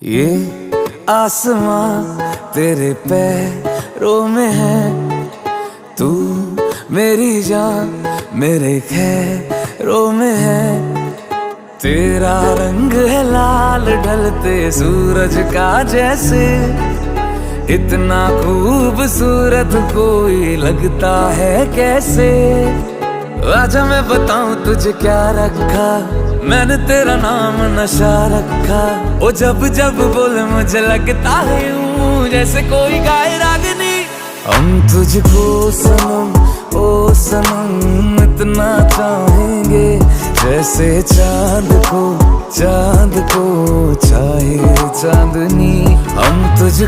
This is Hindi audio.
ये आसमां तेरे पैरों में है, तू मेरी जान मेरे खैरों में है। तेरा रंग है लाल ढलते सूरज का जैसे, इतना खूबसूरत कोई लगता है कैसे। आजा मैं बताऊं तुझे क्या रखा, मैंने तेरा नाम नशा रखा। ओ जब जब बोले मुझे लगता है यूं जैसे कोई गाए रागनी। हम तुझको सनम ओ सनम इतना चाहेंगे, जैसे चांद को चाहे चांदनी। हम तुझको